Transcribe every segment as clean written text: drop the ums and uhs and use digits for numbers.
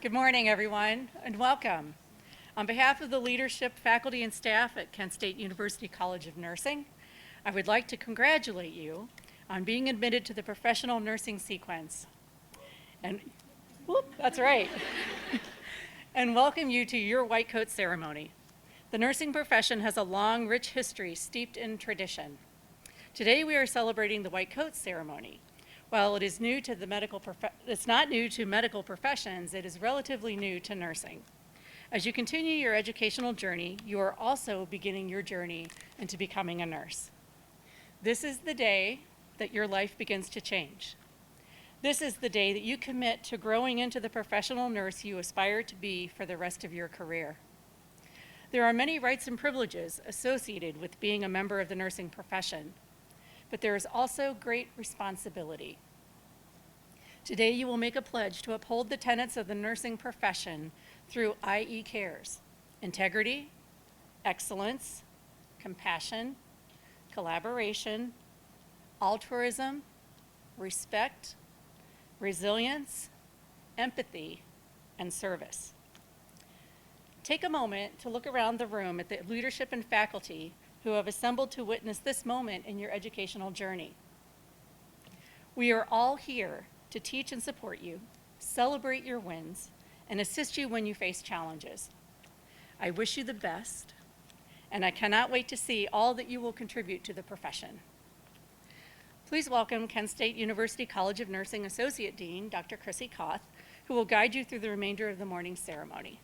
Good morning, everyone, and welcome. On behalf of the leadership, faculty, and staff at Kent State University College of Nursing, I would like to congratulate you on being admitted to the professional nursing sequence. And, whoop, that's right. And welcome you to your white coat ceremony. The nursing profession has a long, rich history steeped in tradition. Today we are celebrating the white coat ceremony. While it is new to it's not new to medical professions, it is relatively new to nursing. As you continue your educational journey, you are also beginning your journey into becoming a nurse. This is the day that your life begins to change. This is the day that you commit to growing into the professional nurse you aspire to be for the rest of your career. There are many rights and privileges associated with being a member of the nursing profession, but there is also great responsibility. Today you will make a pledge to uphold the tenets of the nursing profession through IE Cares: integrity, excellence, compassion, collaboration, altruism, respect, resilience, empathy, and service. Take a moment to look around the room at the leadership and faculty who have assembled to witness this moment in your educational journey. We are all here to teach and support you, celebrate your wins, and assist you when you face challenges. I wish you the best, and I cannot wait to see all that you will contribute to the profession. Please welcome Kent State University College of Nursing Associate Dean, Dr. Chrissy Koth, who will guide you through the remainder of the morning ceremony.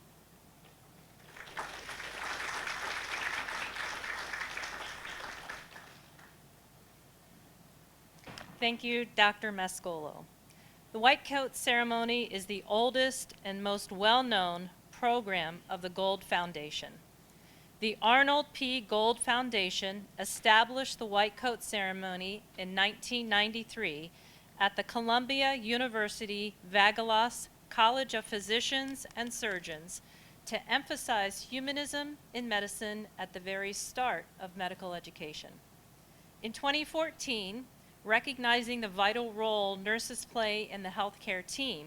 Thank you, Dr. Mascolo. The White Coat Ceremony is the oldest and most well-known program of the Gold Foundation. The Arnold P. Gold Foundation established the White Coat Ceremony in 1993 at the Columbia University Vagelos College of Physicians and Surgeons to emphasize humanism in medicine at the very start of medical education. In 2014, recognizing the vital role nurses play in the healthcare team,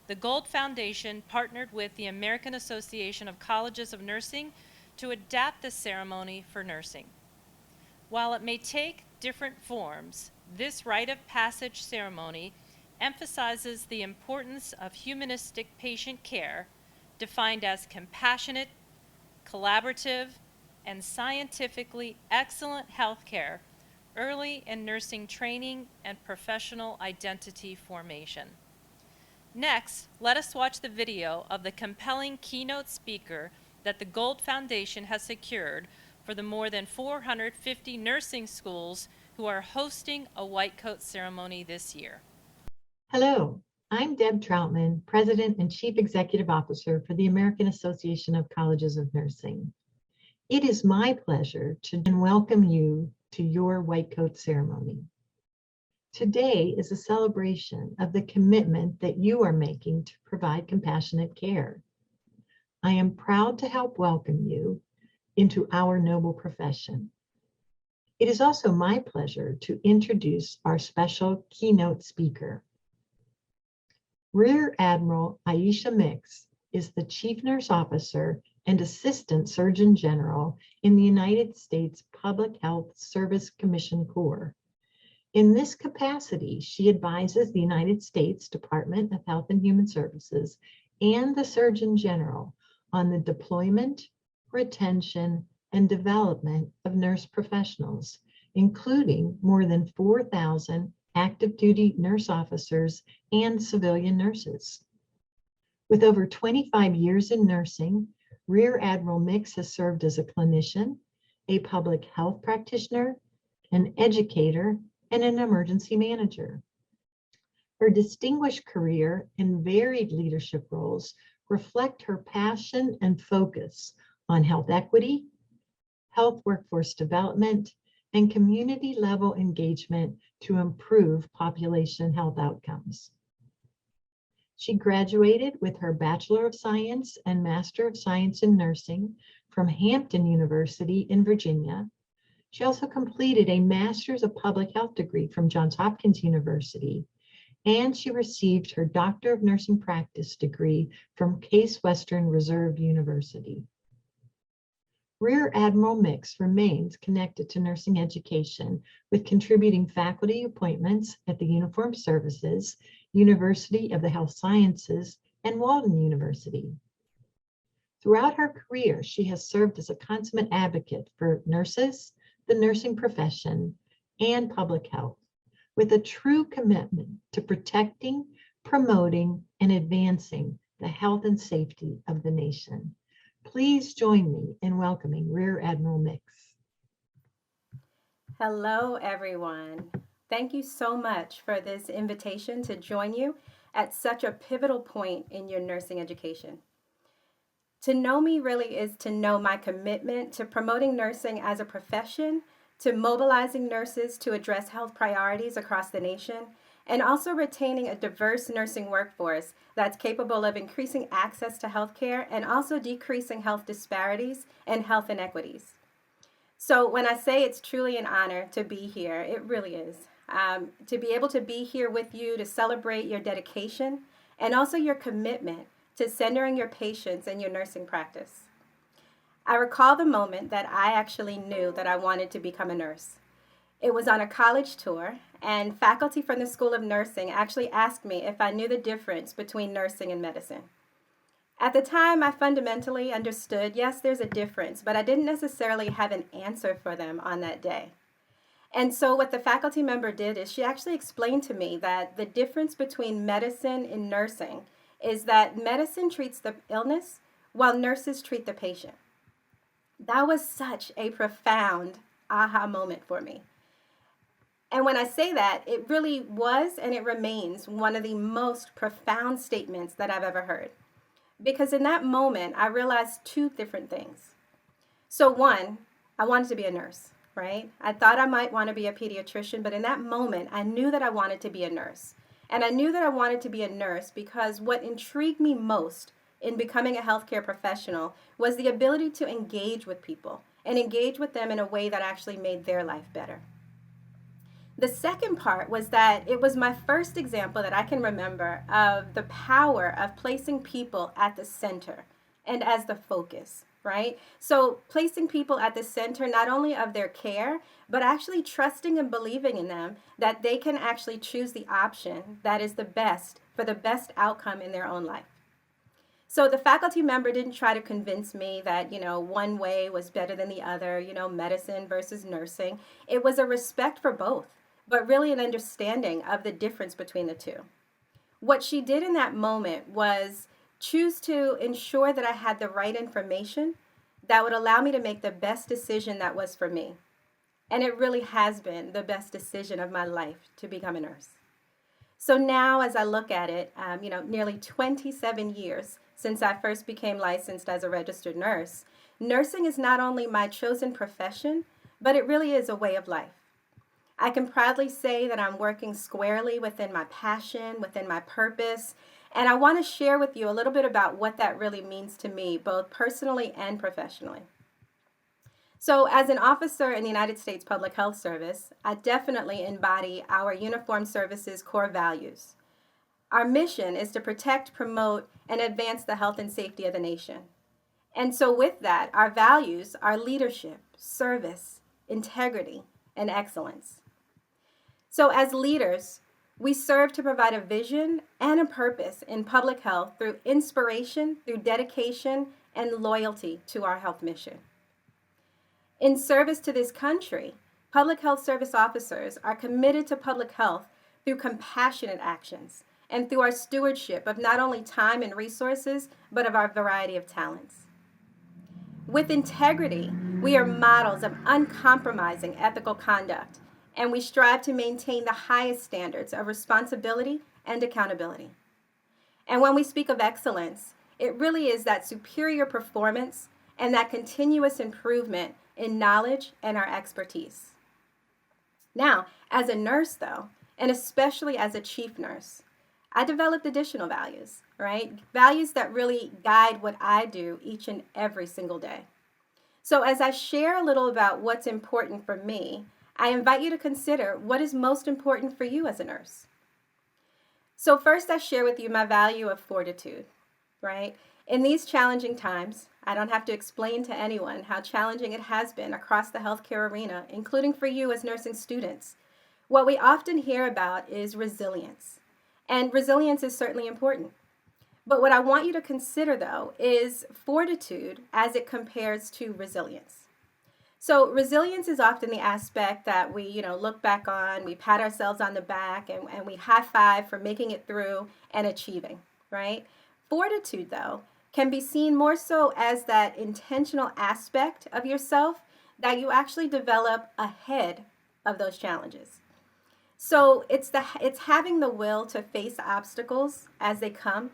the Gold Foundation partnered with the American Association of Colleges of Nursing to adapt the ceremony for nursing. While it may take different forms, this rite of passage ceremony emphasizes the importance of humanistic patient care, defined as compassionate, collaborative, and scientifically excellent healthcare early in nursing training and professional identity formation. Next, let us watch the video of the compelling keynote speaker that the Gold Foundation has secured for the more than 450 nursing schools who are hosting a white coat ceremony this year. Hello, I'm Deb Troutman, President and Chief Executive Officer for the American Association of Colleges of Nursing. It is my pleasure to welcome you to your white coat ceremony. Today is a celebration of the commitment that you are making to provide compassionate care. I am proud to help welcome you into our noble profession. It is also my pleasure to introduce our special keynote speaker. Rear Admiral Aisha Mix is the Chief Nurse Officer and Assistant Surgeon General in the United States Public Health Service Commission Corps. In this capacity, she advises the United States Department of Health and Human Services and the Surgeon General on the deployment, retention, and development of nurse professionals, including more than 4,000 active duty nurse officers and civilian nurses. With over 25 years in nursing, Rear Admiral Mix has served as a clinician, a public health practitioner, an educator, and an emergency manager. Her distinguished career and varied leadership roles reflect her passion and focus on health equity, health workforce development, and community-level engagement to improve population health outcomes. She graduated with her Bachelor of Science and Master of Science in Nursing from Hampton University in Virginia. She also completed a Master's of Public Health degree from Johns Hopkins University and she received her Doctor of Nursing Practice degree from Case Western Reserve University. Rear Admiral Mix remains connected to nursing education with contributing faculty appointments at the Uniformed Services, University of the Health Sciences, and Walden University. Throughout her career, she has served as a consummate advocate for nurses, the nursing profession, and public health, with a true commitment to protecting, promoting, and advancing the health and safety of the nation. Please join me in welcoming Rear Admiral Mix. Hello, everyone. Thank you so much for this invitation to join you at such a pivotal point in your nursing education. To know me really is to know my commitment to promoting nursing as a profession, to mobilizing nurses to address health priorities across the nation, and also retaining a diverse nursing workforce that's capable of increasing access to healthcare and also decreasing health disparities and health inequities. So when I say it's truly an honor to be here, it really is. To be able to be here with you to celebrate your dedication and also your commitment to centering your patients and your nursing practice. I recall the moment that I actually knew that I wanted to become a nurse. It was on a college tour, and faculty from the School of Nursing actually asked me if I knew the difference between nursing and medicine. At the time, I fundamentally understood, yes, there's a difference, but I didn't necessarily have an answer for them on that day. And so what the faculty member did is she actually explained to me that the difference between medicine and nursing is that medicine treats the illness while nurses treat the patient. That was such a profound aha moment for me. And when I say that, it really was and it remains one of the most profound statements that I've ever heard. Because in that moment, I realized two different things. So one, I wanted to be a nurse, right? I thought I might want to be a pediatrician, but in that moment, I knew that I wanted to be a nurse. And I knew that I wanted to be a nurse because what intrigued me most in becoming a healthcare professional was the ability to engage with people and engage with them in a way that actually made their life better. The second part was that it was my first example that I can remember of the power of placing people at the center and as the focus, right? So placing people at the center not only of their care, but actually trusting and believing in them that they can actually choose the option that is the best for the best outcome in their own life. So the faculty member didn't try to convince me that, one way was better than the other, medicine versus nursing. It was a respect for both, but really an understanding of the difference between the two. What she did in that moment was choose to ensure that I had the right information that would allow me to make the best decision that was for me. And it really has been the best decision of my life to become a nurse. So now as I look at it, nearly 27 years since I first became licensed as a registered nurse, nursing is not only my chosen profession, but it really is a way of life. I can proudly say that I'm working squarely within my passion, within my purpose, and I want to share with you a little bit about what that really means to me, both personally and professionally. So as an officer in the United States Public Health Service, I definitely embody our Uniformed Services core values. Our mission is to protect, promote, and advance the health and safety of the nation. And so with that, our values are leadership, service, integrity, and excellence. So as leaders, we serve to provide a vision and a purpose in public health through inspiration, through dedication, and loyalty to our health mission. In service to this country, public health service officers are committed to public health through compassionate actions and through our stewardship of not only time and resources, but of our variety of talents. With integrity, we are models of uncompromising ethical conduct, and we strive to maintain the highest standards of responsibility and accountability. And when we speak of excellence, it really is that superior performance and that continuous improvement in knowledge and our expertise. Now, as a nurse though, and especially as a chief nurse, I developed additional values, right? Values that really guide what I do each and every single day. So as I share a little about what's important for me, I invite you to consider what is most important for you as a nurse. So first I share with you my value of fortitude, right? In these challenging times, I don't have to explain to anyone how challenging it has been across the healthcare arena, including for you as nursing students. What we often hear about is resilience, and resilience is certainly important. But what I want you to consider, though, is fortitude as it compares to resilience. So resilience is often the aspect that we, look back on, we pat ourselves on the back, and we high five for making it through and achieving, right? Fortitude, though, can be seen more so as that intentional aspect of yourself that you actually develop ahead of those challenges. So it's having the will to face obstacles as they come.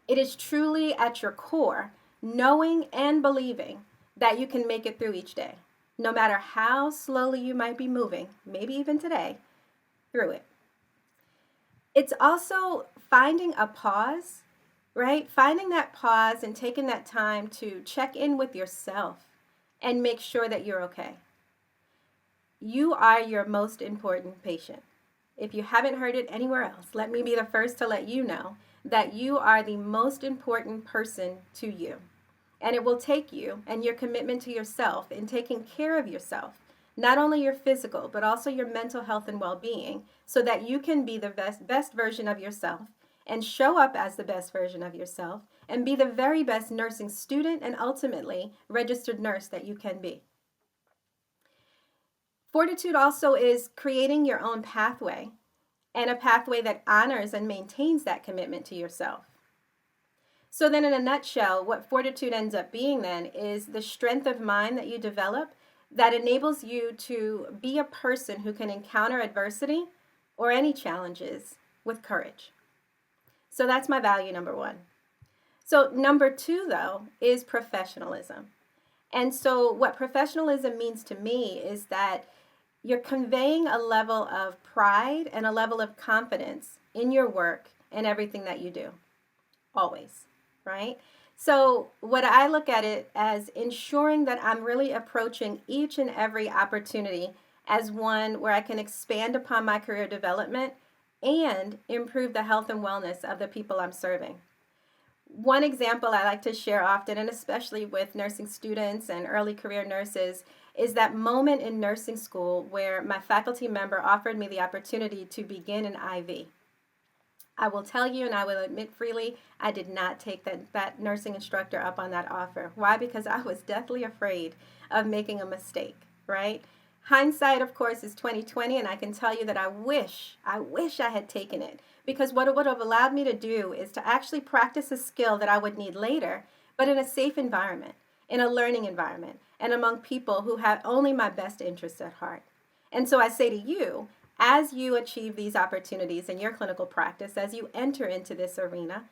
It is truly at your core, knowing and believing that you can make it through each day, no matter how slowly you might be moving, maybe even today, through it. It's also finding a pause, right? Finding that pause and taking that time to check in with yourself and make sure that you're okay. You are your most important patient. If you haven't heard it anywhere else, let me be the first to let you know that you are the most important person to you. And it will take you and your commitment to yourself in taking care of yourself, not only your physical, but also your mental health and well-being, so that you can be the best version of yourself and show up as the best version of yourself and be the very best nursing student and ultimately registered nurse that you can be. Fortitude also is creating your own pathway, and a pathway that honors and maintains that commitment to yourself. So then in a nutshell, what fortitude ends up being then is the strength of mind that you develop that enables you to be a person who can encounter adversity or any challenges with courage. So that's my value number one. So number two, though, is professionalism. And so what professionalism means to me is that you're conveying a level of pride and a level of confidence in your work and everything that you do, always, right? So what I look at it as ensuring that I'm really approaching each and every opportunity as one where I can expand upon my career development and improve the health and wellness of the people I'm serving. One example I like to share often, and especially with nursing students and early career nurses, is that moment in nursing school where my faculty member offered me the opportunity to begin an IV. I will tell you, and I will admit freely, I did not take that nursing instructor up on that offer. Why? Because I was deathly afraid of making a mistake, right? Hindsight, of course, is 2020, and I can tell you that I wish I had taken it, because what it would have allowed me to do is to actually practice a skill that I would need later, but in a safe environment, in a learning environment, and among people who have only my best interests at heart. And so I say to you, as you achieve these opportunities in your clinical practice, as you enter into this arena,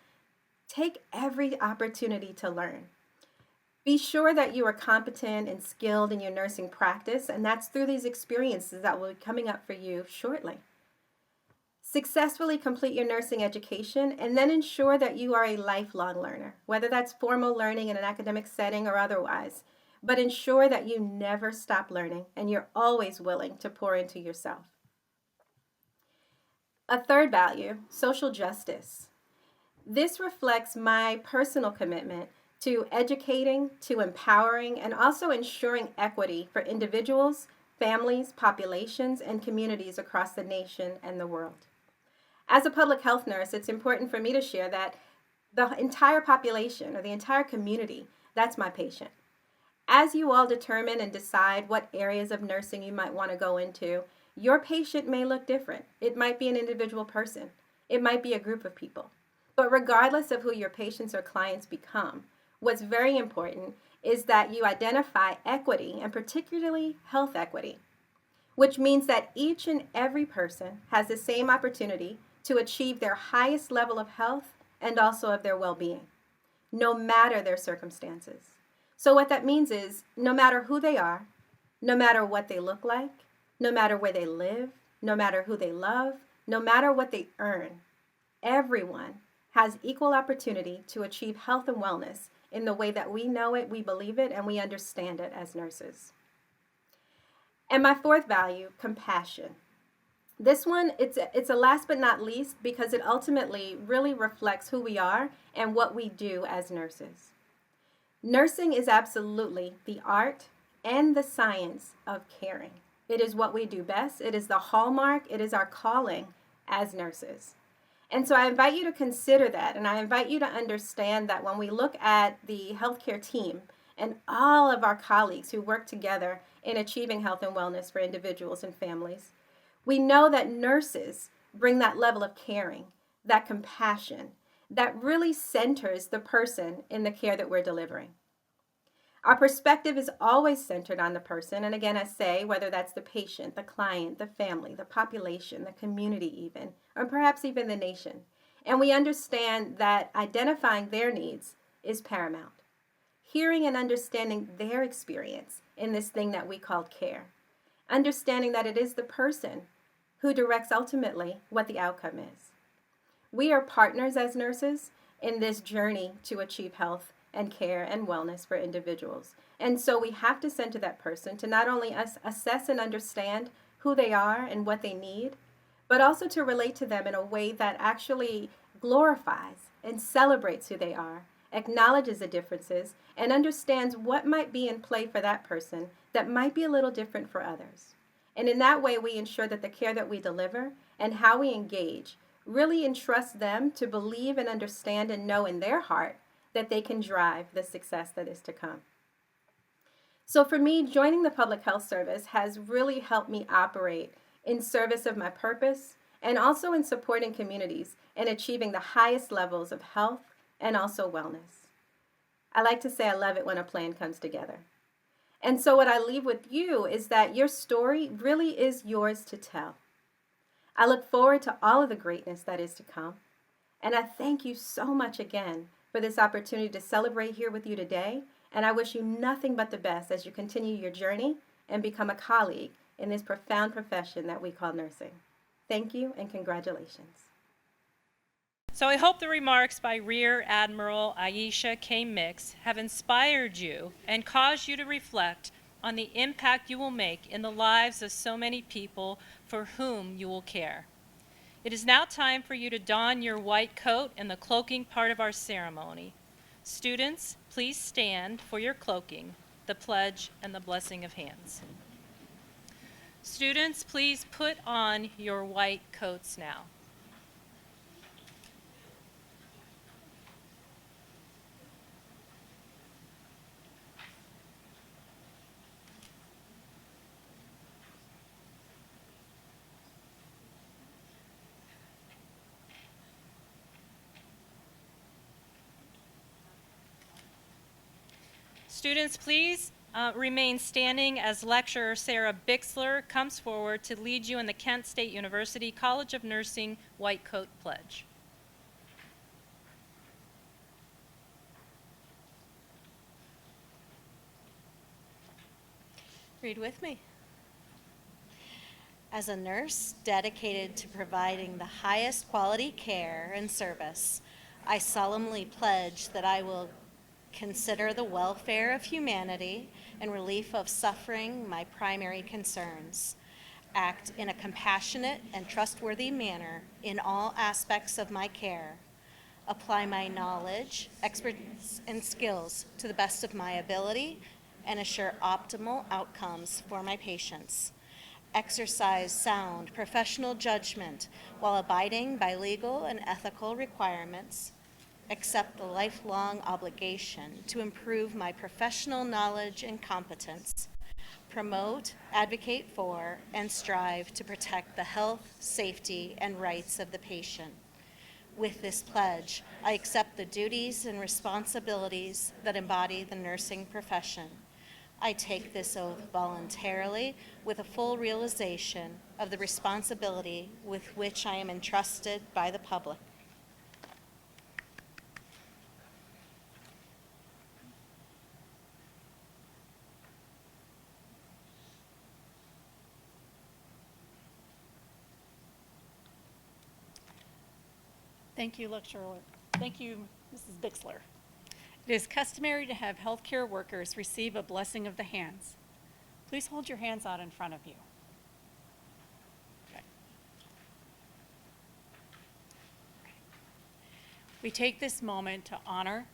take every opportunity to learn. Be sure that you are competent and skilled in your nursing practice, and that's through these experiences that will be coming up for you shortly. Successfully complete your nursing education, and then ensure that you are a lifelong learner, whether that's formal learning in an academic setting or otherwise. But ensure that you never stop learning and you're always willing to pour into yourself. A third value, social justice. This reflects my personal commitment to educating, to empowering, and also ensuring equity for individuals, families, populations, and communities across the nation and the world. As a public health nurse, it's important for me to share that the entire population or the entire community, that's my patient. As you all determine and decide what areas of nursing you might want to go into, your patient may look different. It might be an individual person. It might be a group of people. But regardless of who your patients or clients become, what's very important is that you identify equity, and particularly health equity, which means that each and every person has the same opportunity to achieve their highest level of health and also of their well-being, no matter their circumstances. So what that means is no matter who they are, no matter what they look like, no matter where they live, no matter who they love, no matter what they earn, everyone has equal opportunity to achieve health and wellness in the way that we know it, we believe it, and we understand it as nurses. And my fourth value, compassion. This one, it's a last but not least because it ultimately really reflects who we are and what we do as nurses. Nursing is absolutely the art and the science of caring. It is what we do best. It is the hallmark. It is our calling as nurses. And so I invite you to consider that, and I invite you to understand that when we look at the healthcare team and all of our colleagues who work together in achieving health and wellness for individuals and families, we know that nurses bring that level of caring, that compassion, that really centers the person in the care that we're delivering. Our perspective is always centered on the person, and again, I say, whether that's the patient, the client, the family, the population, the community even, or perhaps even the nation. And we understand that identifying their needs is paramount. Hearing and understanding their experience in this thing that we call care. Understanding that it is the person who directs ultimately what the outcome is. We are partners as nurses in this journey to achieve health and care and wellness for individuals. And so we have to center that person to not only assess and understand who they are and what they need, but also to relate to them in a way that actually glorifies and celebrates who they are, acknowledges the differences, and understands what might be in play for that person that might be a little different for others. And in that way, we ensure that the care that we deliver and how we engage really entrust them to believe and understand and know in their heart that they can drive the success that is to come. So for me, joining the Public Health Service has really helped me operate in service of my purpose and also in supporting communities and achieving the highest levels of health and also wellness. I like to say I love it when a plan comes together. And so what I leave with you is that your story really is yours to tell. I look forward to all of the greatness that is to come. And I thank you so much again for this opportunity to celebrate here with you today. And I wish you nothing but the best as you continue your journey and become a colleague in this profound profession that we call nursing. Thank you and congratulations. So I hope the remarks by Rear Admiral Aisha K. Mix have inspired you and caused you to reflect on the impact you will make in the lives of so many people for whom you will care. It is now time for you to don your white coat in the cloaking part of our ceremony. Students, please stand for your cloaking, the pledge, and the blessing of hands. Students, please put on your white coats now. Students, please remain standing as lecturer Sarah Bixler comes forward to lead you in the Kent State University College of Nursing White Coat Pledge. Read with me. As a nurse dedicated to providing the highest quality care and service, I solemnly pledge that I will consider the welfare of humanity and relief of suffering my primary concerns. Act in a compassionate and trustworthy manner in all aspects of my care. Apply my knowledge, expertise, and skills to the best of my ability and assure optimal outcomes for my patients. Exercise sound professional judgment while abiding by legal and ethical requirements. Accept the lifelong obligation to improve my professional knowledge and competence. Promote, advocate for, and strive to protect the health, safety, and rights of the patient. With this pledge, I accept the duties and responsibilities that embody the nursing profession. I take this oath voluntarily with a full realization of the responsibility with which I am entrusted by the public. Thank you, lecturer. Thank you, Mrs. Bixler. It is customary to have healthcare workers receive a blessing of the hands. Please hold your hands out in front of you. Okay. We take this moment to honor,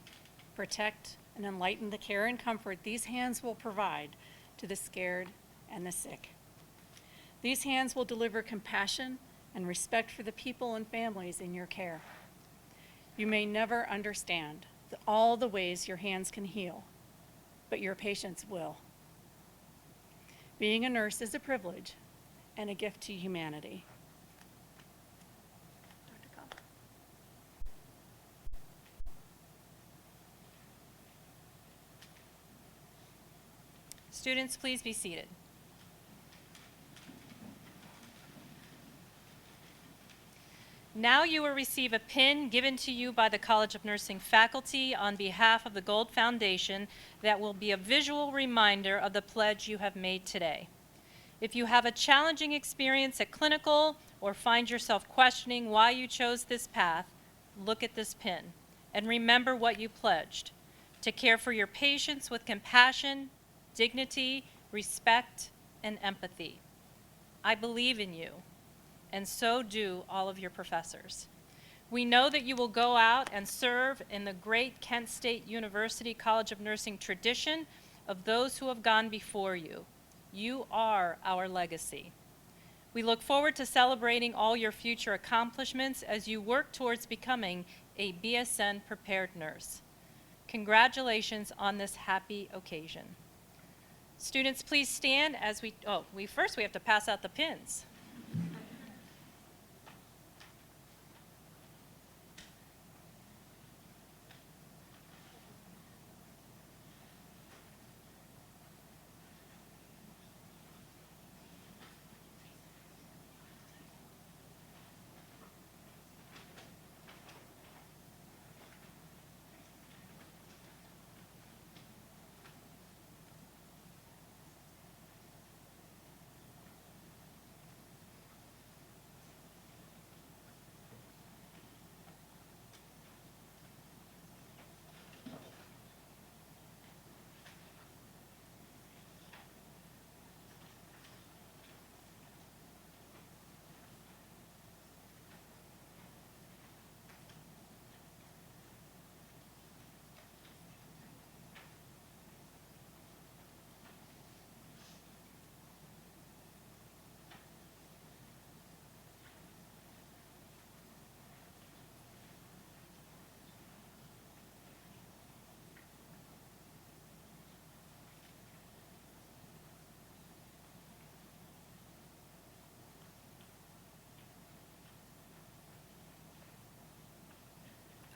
protect, and enlighten the care and comfort these hands will provide to the scared and the sick. These hands will deliver compassion and respect for the people and families in your care. You may never understand all the ways your hands can heal, but your patients will. Being a nurse is a privilege and a gift to humanity. Dr. Cobb. Students, please be seated. Now you will receive a pin given to you by the College of Nursing faculty on behalf of the Gold Foundation that will be a visual reminder of the pledge you have made today. If you have a challenging experience at clinical or find yourself questioning why you chose this path, look at this pin and remember what you pledged: to care for your patients with compassion, dignity, respect, and empathy. I believe in you, and so do all of your professors. We know that you will go out and serve in the great Kent State University College of Nursing tradition of those who have gone before you. You are our legacy. We look forward to celebrating all your future accomplishments as you work towards becoming a BSN prepared nurse. Congratulations on this happy occasion. Students, please stand as we have to pass out the pins.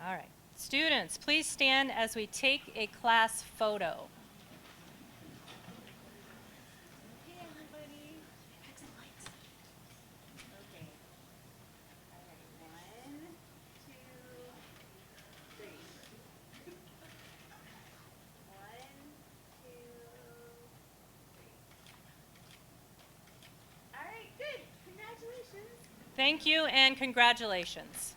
All right. Students, please stand as we take a class photo. Hey everybody. Excellent. Okay. All right. 1, 2, 3. 1, 2, 3. All right, good. Congratulations. Thank you and congratulations.